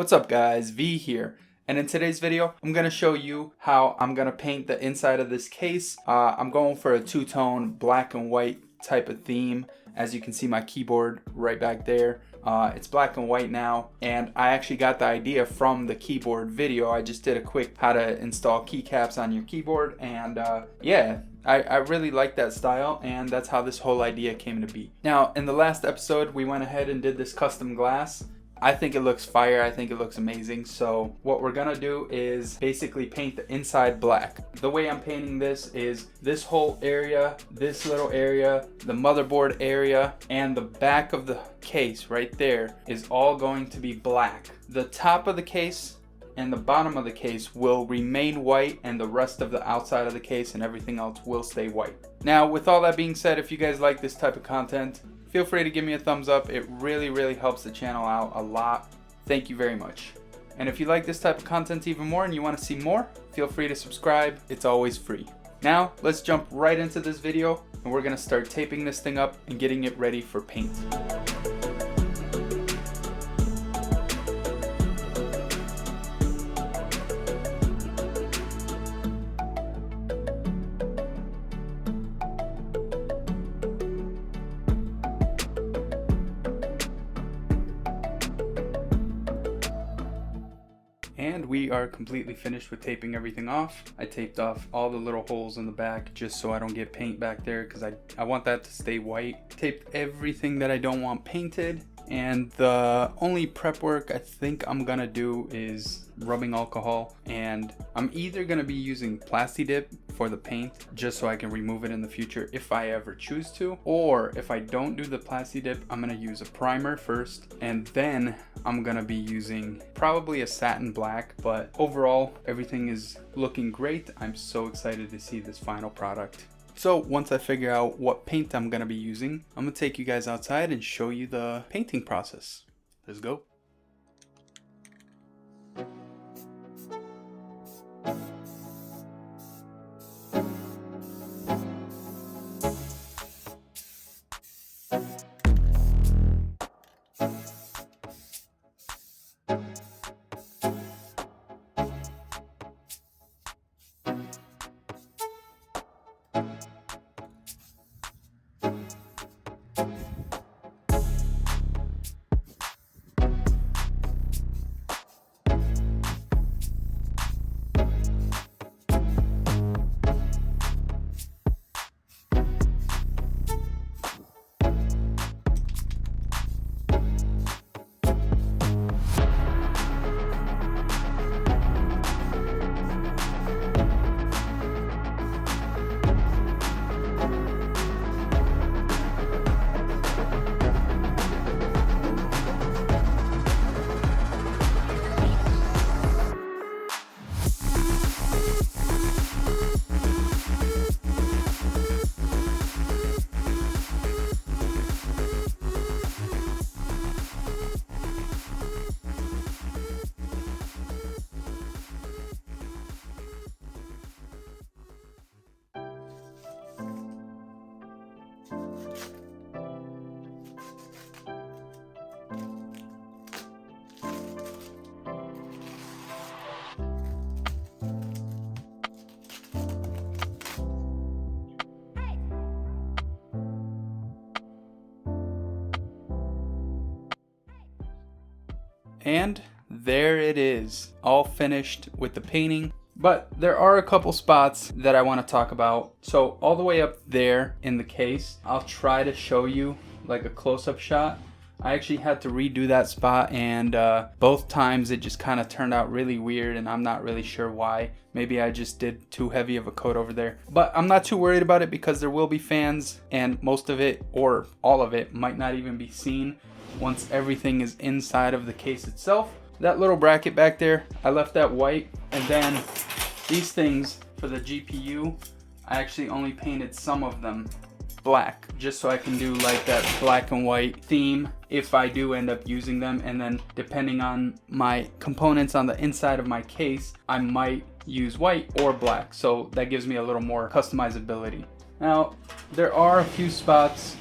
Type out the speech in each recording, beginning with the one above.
What's up guys, V here, and in today's video I'm going to show you how I'm going to paint the inside of this case. I'm going for a two-tone black and white type of theme. As you can see my keyboard right back there, it's black and white now, and I actually got the idea from the keyboard video. I just did a quick how to install keycaps on your keyboard, and yeah, I really like that style, and that's how this whole idea came to be. Now in the last episode we went ahead and did this custom glass. I think it looks fire, I think it looks amazing. So what we're gonna do is basically paint the inside black. The way I'm painting this is this whole area, this little area, the motherboard area, and the back of the case right there is all going to be black. The top of the case and the bottom of the case will remain white, and the rest of the outside of the case and everything else will stay white. Now with all that being said, if you guys like this type of content, feel free to give me a thumbs up. It really helps the channel out a lot. Thank you very much. And if you like this type of content even more and you want to see more, feel free to subscribe. It's always free. Now let's jump right into this video, and we're gonna start taping this thing up and getting it ready for paint. And we are completely finished with taping everything off. I taped off all the little holes in the back just so I don't get paint back there, because I want that to stay white. Taped everything that I don't want painted, and the only prep work I think I'm gonna do is rubbing alcohol, and I'm either gonna be using Plasti-Dip for the paint just so I can remove it in the future if I ever choose to, or if I don't do the Plasti-Dip, I'm gonna use a primer first, and then I'm gonna be using probably a satin black. But overall everything is looking great. I'm so excited to see this final product. So once I figure out what paint I'm gonna be using, I'm gonna take you guys outside and show you the painting process. Let's go. And there it is, all finished with the painting. But there are a couple spots that I want to talk about. So all the way up there in the case, I'll try to show you like a close-up shot. I actually had to redo that spot, and both times it just kind of turned out really weird, and I'm not really sure why. Maybe I just did too heavy of a coat over there. But I'm not too worried about it because there will be fans, and most of it or all of it might not even be seen once everything is inside of the case itself. That little bracket back there, I left that white, and then these things for the GPU, I actually only painted some of them black just so I can do like that black and white theme if I do end up using them. And then depending on my components on the inside of my case, I might use white or black, so that gives me a little more customizability. Now there are a few spots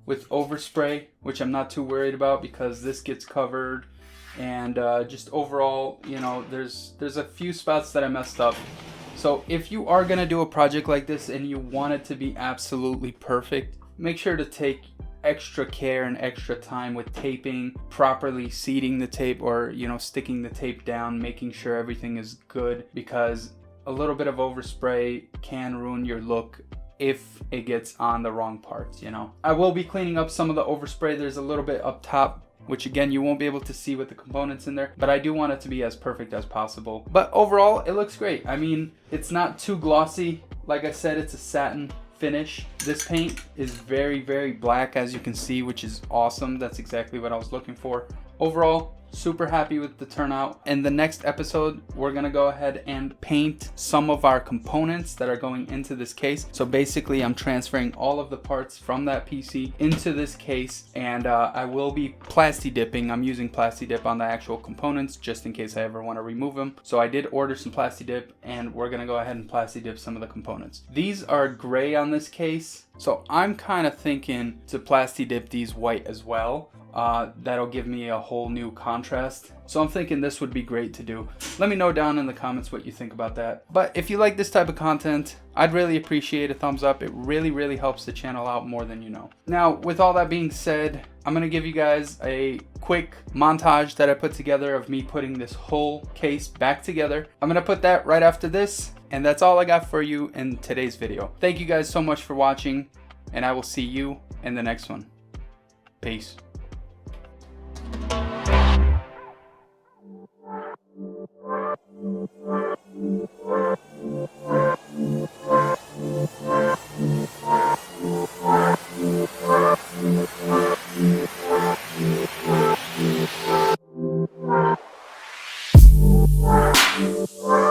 with overspray, which I'm not too worried about because this gets covered and just overall, you know, there's a few spots that I messed up. So if you are gonna do a project like this and you want it to be absolutely perfect, make sure to take extra care and extra time with taping, properly seating the tape, or, you know, sticking the tape down, making sure everything is good, because a little bit of overspray can ruin your look if it gets on the wrong parts, you know. I will be cleaning up some of the overspray. There's a little bit up top, which again, you won't be able to see with the components in there, but I do want it to be as perfect as possible. But overall, it looks great. I mean, it's not too glossy. Like I said, it's a satin finish. This paint is very, very black, as you can see, which is awesome. That's exactly what I was looking for. Overall, super happy with the turnout. In the next episode, we're gonna go ahead and paint some of our components that are going into this case. So basically, I'm transferring all of the parts from that PC into this case, and I will be plasti dipping. I'm using plasti dip on the actual components just in case I ever want to remove them. So I did order some plasti dip, and we're gonna go ahead and plasti dip some of the components. These are gray on this case, so I'm kind of thinking to plasti dip these white as well. That'll give me a whole new contrast. So I'm thinking this would be great to do. Let me know down in the comments what you think about that. But if you like this type of content, I'd really appreciate a thumbs up. It really, really helps the channel out more than you know. Now, with all that being said, I'm gonna give you guys a quick montage that I put together of me putting this whole case back together. I'm gonna put that right after this, and that's all I got for you in today's video. Thank you guys so much for watching, and I will see you in the next one. Peace. Wow.